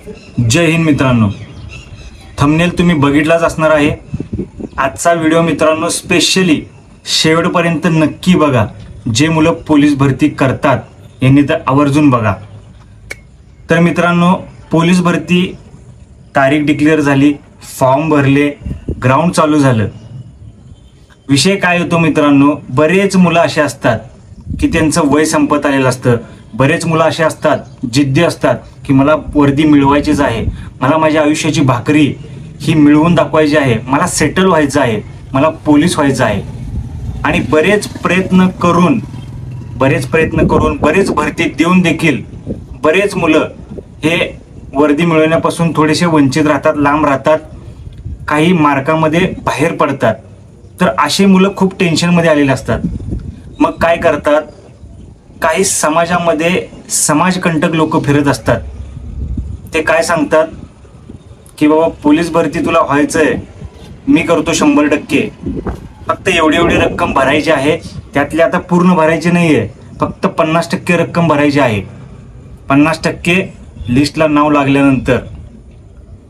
जय हिंद मित्रांनो, थंबनेल तुम्ही बघितलाच असणार आहे। आजचा व्हिडिओ मित्रांनो स्पेशली शेवटपर्यंत नक्की बघा। जे मुलं पोलीस भरती करतात यांनी तर आवर्जून बघा। तर मित्रांनो, पोलीस भरती तारीख डिक्लेअर झाली, फॉर्म भरले, ग्राउंड चालू झालं। विषय काय होतो मित्रांनो, बरेच मुलं असे असतात की त्यांचं वय संपत आलेलं असतं। बरेच मुलं असे असतात, जिद्दी असतात की मला वर्दी मिळवायचीच आहे, मला माझ्या आयुष्याची भाकरी ही मिळवून दाखवायची आहे, मला सेटल व्हायचं आहे, मला पोलीस व्हायचं आहे। आणि बरेच प्रयत्न करून बरेच भरती देऊन देखील बरेच मुलं हे वर्दी मिळवण्यापासून थोडेसे वंचित राहतात, लांब राहतात, काही मार्कामध्ये बाहेर पडतात। तर असे मुलं खूप टेन्शनमध्ये आलेले असतात। मग काय करतात, काही समाजामध्ये समाजकंटक लोक फिरत असतात। ते काय सांगतात की बाबा पोलीस भरती तुला व्हायचंय, मी करतो 100%, फक्त एवढी रक्कम भरायची आहे, त्यातली आता पूर्ण भरायची नाहीये, फक्त 50% रक्कम भरायची आहे। 50% लिस्टला नाव लागल्यानंतर,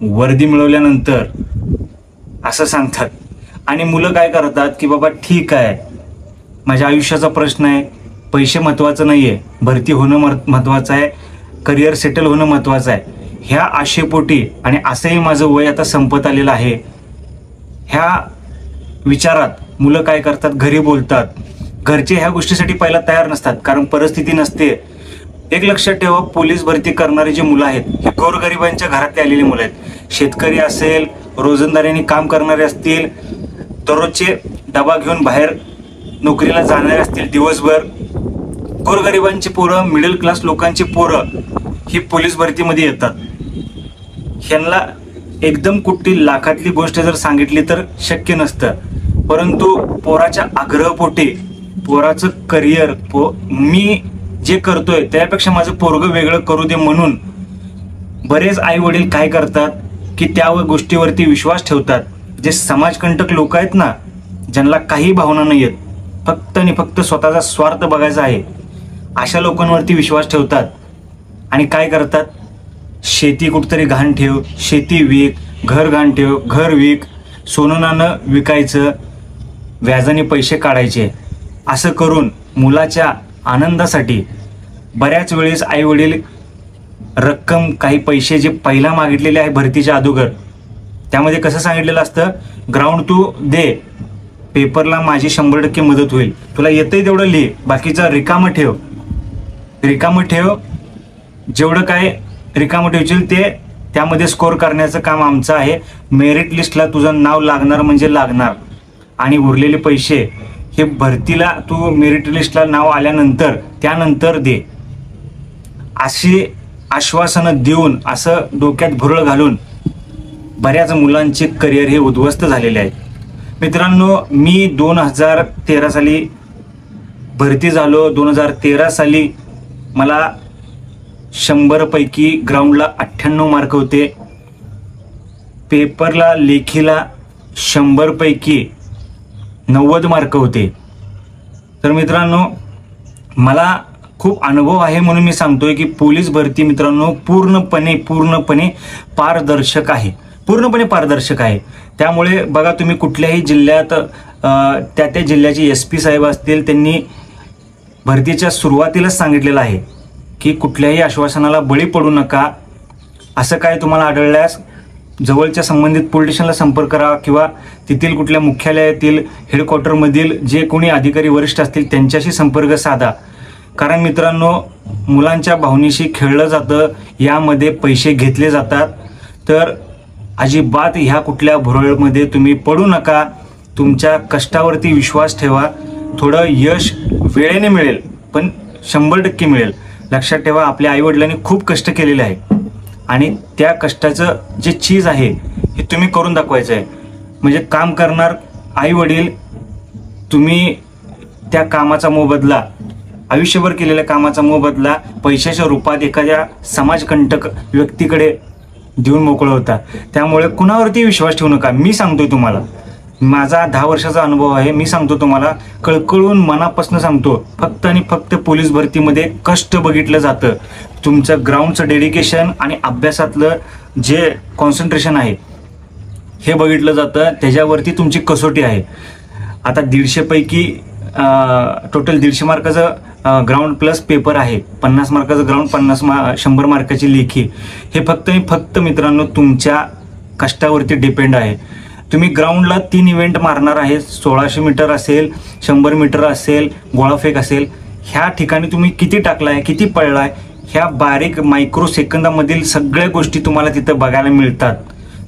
वर्दी मिळवल्यानंतर असं सांगतात। आणि मुलं काय करतात की बाबा ठीक आहे, माझ्या आयुष्याचा प्रश्न आहे, पैसे महत्त्वाचं नाहीये, भरती होणं महत्त्वाचं आहे, करिअर सेटल होणं महत्त्वाचं आहे, ह्या आशेपोटी आणि असंही माझं वय आता संपत आलेलं आहे, ह्या विचारात मुलं काय करतात, घरी बोलतात। घरचे ह्या गोष्टीसाठी पहिला तयार नसतात, कारण परिस्थिती नसते। एक लक्षात ठेवा, पोलीस भरती करणारी जी मुलं आहेत ही गोरगरिबांच्या घरातली आलेली मुलं आहेत। शेतकरी असेल, रोजंदारीने काम करणारे असतील, दररोजचे डबा घेऊन बाहेर नोकरीला जाणारे असतील दिवसभर, गोरगरिबांची पोरं, मिडल क्लास लोकांची पोरं ही पोलीस भरतीमध्ये येतात। ह्यांना एकदम कुठली लाखातली गोष्ट जर सांगितली तर शक्य नसतं, परंतु पोराच्या आग्रहपोटी, पोराचं करिअर, मी जे करतोय त्यापेक्षा माझं पोरगं वेगळं करू दे म्हणून बरेच आई वडील काय करतात की त्या गोष्टीवरती विश्वास ठेवतात। जे समाजकंटक लोक आहेत ना, ज्यांना काही भावना नाही आहेत, फक्त आणि फक्त स्वतःचा स्वार्थ बघायचा आहे, अशा लोकांवरती विश्वास ठेवतात। आणि काय करतात, शेती कुठतरी घाण ठेव, शेती विक, घर घाण ठेव, घर विक, सोनं नाणं विकायचं, व्याजाने पैसे काढायचे। असं करून मुलाच्या आनंदासाठी बऱ्याच वेळेस आई वडील रक्कम, काही पैसे जे पहिला मागितलेले आहे भरतीच्या अगोदर, त्यामध्ये कसं सांगितलेलं असतं, ग्राउंड तू दे, पेपरला माझी 100% मदत होईल, तुला येतंय तेवढं लिह, बाकीचं रिकामं ठेव, जेवढं काय रिकामं ठेवशील ते त्यामध्ये स्कोर करण्याचं काम आमचं आहे। मेरिट लिस्टला तुझं नाव लागणार म्हणजे लागणार, आणि उरलेले पैसे हे भरतीला तू मेरिट लिस्टला नाव आल्यानंतर त्यानंतर दे। अशी आश्वासनं देऊन, असं डोक्यात भुरळ घालून बऱ्याच मुलांचे करिअर हे उद्ध्वस्त झालेले आहेत। मित्रांनो, मी 2013 साली भरती झालो। 2013 साली मला 100 पैकी ग्राउंडला 98 मार्क होते, पेपरला लेखीला 100 पैकी 90 मार्क होते। तर मित्रांनो, मला खूप अनुभव आहे म्हणून मी सांगतोय की पोलीस भरती मित्रांनो पूर्णपणे पारदर्शक आहे, पूर्णपणे पारदर्शक आहे। त्यामुळे बघा, तुम्ही कुठल्याही जिल्ह्यात त्या जिल्ह्याचे SP साहेब असतील, त्यांनी भरतीच्या सुरुवातीलाच सांगितलेलं आहे की कुठल्याही आश्वासनाला बळी पडू नका। असं काय तुम्हाला आढळल्यास जवळच्या संबंधित पोलीस स्टेशनला संपर्क करा, किंवा तिथील कुठल्या मुख्यालयातील हेडक्वार्टरमधील जे कोणी अधिकारी वरिष्ठ असतील त्यांच्याशी संपर्क साधा। कारण मित्रांनो, मुलांच्या भावनेशी खेळलं जातं, यामध्ये पैसे घेतले जातात। तर अजिबात ह्या कुठल्या भुरळमध्ये तुम्ही पडू नका, तुमच्या कष्टावरती विश्वास ठेवा। थोडं यश वेळेने मिळेल, पण 100% मिळेल। लक्षात ठेवा, आपल्या आईवडिलांनी खूप कष्ट केलेले आहे, आणि त्या कष्टाचं जे चीज आहे हे तुम्ही करून दाखवायचं आहे। म्हणजे काम करणार आई वडील, तुम्ही त्या कामाचा मोबदला, आयुष्यभर केलेल्या कामाचा मोबदला पैशाच्या रूपात एखाद्या समाजकंटक व्यक्तीकडे देऊन मोकळं होता। त्यामुळे कुणावरती विश्वास ठेवू नका। मी सांगतोय तुम्हाला, माझा 10 वर्षाचा अनुभव आहे, मी सांगतो तुम्हाला, कळकळून मनापासून सांगतो, फक्त आणि फक्त पोलीस भरतीमध्ये कष्ट बघितलं जातं, तुमचं ग्राउंडचं डेडिकेशन आणि अभ्यासातलं जे कॉन्सन्ट्रेशन आहे हे बघितलं जातं, त्याच्यावरती तुमची कसोटी आहे. आता 150 पैकी टोटल 150 मार्काचं ग्राउंड प्लस पेपर आहे, 50 मार्काचं ग्राउंड, 100 मार्काची लेखी. हे फक्त मित्रांनो तुमच्या कष्टावरती डिपेंड आहे. तुम्ही ग्राउंडला 3 इव्हेंट मारणार आहे, 1600 मीटर असेल, 100 मीटर असेल, गोळाफेक असेल. ह्या ठिकाणी तुम्ही किती टाकलाय, किती पळलाय, ह्या बारीक मायक्रो सेकंदामधील सगळ्या गोष्टी तुम्हाला तिथं बघायला मिळतात.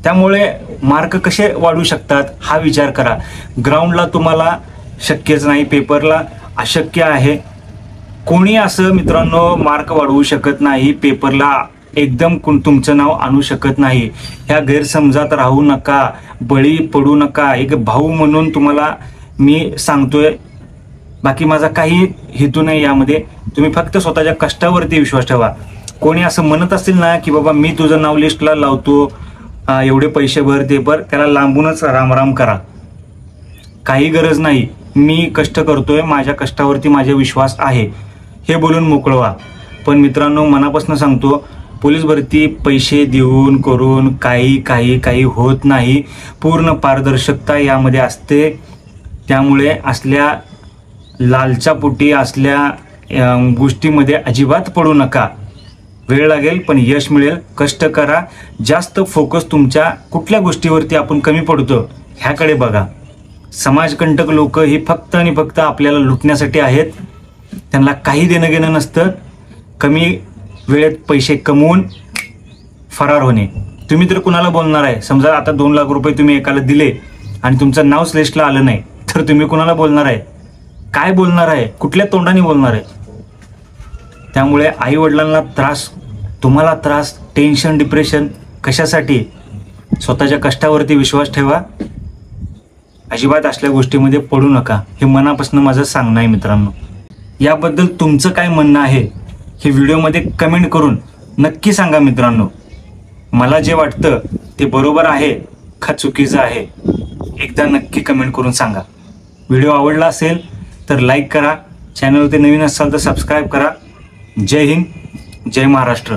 त्यामुळे मार्क कसे वाढू शकतात हा विचार करा. ग्राउंडला तुम्हाला शक्यच नाही, पेपरला अशक्य आहे. कोणी असं मित्रांनो मार्क वाढवू शकत नाही, पेपरला एकदम तुमचं नाव आणू शकत नाही. ह्या गैरसमजात राहू नका, बळी पडू नका. एक भाऊ म्हणून तुम्हाला मी सांगतोय, बाकी माझा काही हेतू नाही यामध्ये. तुम्ही फक्त स्वतःच्या कष्टावरती विश्वास ठेवा. कोणी असं म्हणत असेल ना की बाबा मी तुझं नाव लिस्टला लावतो, एवढे पैसे भर ते भर, त्याला लांबूनच रामराम करा. काही गरज नाही. मी कष्ट करतोय, माझ्या कष्टावरती माझा विश्वास आहे हे बोलून मोकळवा. पण मित्रांनो मनापासून सांगतो, पोलीस भरती पैसे देऊन करून काही होत नाही. पूर्ण पारदर्शकता यामध्ये असते. त्यामुळे असल्या लालचापोटी असल्या गोष्टीमध्ये अजिबात पडू नका. वेळ लागेल पण यश मिळेल. कष्ट करा. जास्त फोकस तुमच्या कुठल्या गोष्टीवरती आपण कमी पडतो ह्याकडे बघा. समाजकंटक लोक ही फक्त आणि फक्त आपल्याला लुटण्यासाठी आहेत. त्यांना काही देणं घेणं नसतं. कमी वेळेत पैसे कमवून फरार होणे. तुम्ही तर कुणाला बोलणार आहे? समजा आता 2 लाख रुपये तुम्ही एकाला दिले आणि तुमचं नावच लिस्टला आलं नाही, तर तुम्ही कुणाला बोलणार आहे? काय बोलणार आहे? कुठल्या तोंडाने बोलणार आहे? त्यामुळे आई वडिलांना त्रास, तुम्हाला त्रास, टेन्शन, डिप्रेशन कशासाठी? स्वतःच्या कष्टावरती विश्वास ठेवा. अजिबात असल्या गोष्टीमध्ये पडू नका. हे मनापासून माझं सांगणं आहे मित्रांनो. याबद्दल तुमचं काय म्हणणं आहे हे व्हिडिओमध्ये कमेंट करून नक्की सांगा मित्रांनो. मला जे वाटतं ते बरोबर आहे का चुकीचं आहे एकदा नक्की कमेंट करून सांगा. व्हिडिओ आवडला असेल तर लाईक करा. चॅनलवरती नवीन असाल तर सबस्क्राईब करा. जय हिंद, जय महाराष्ट्र.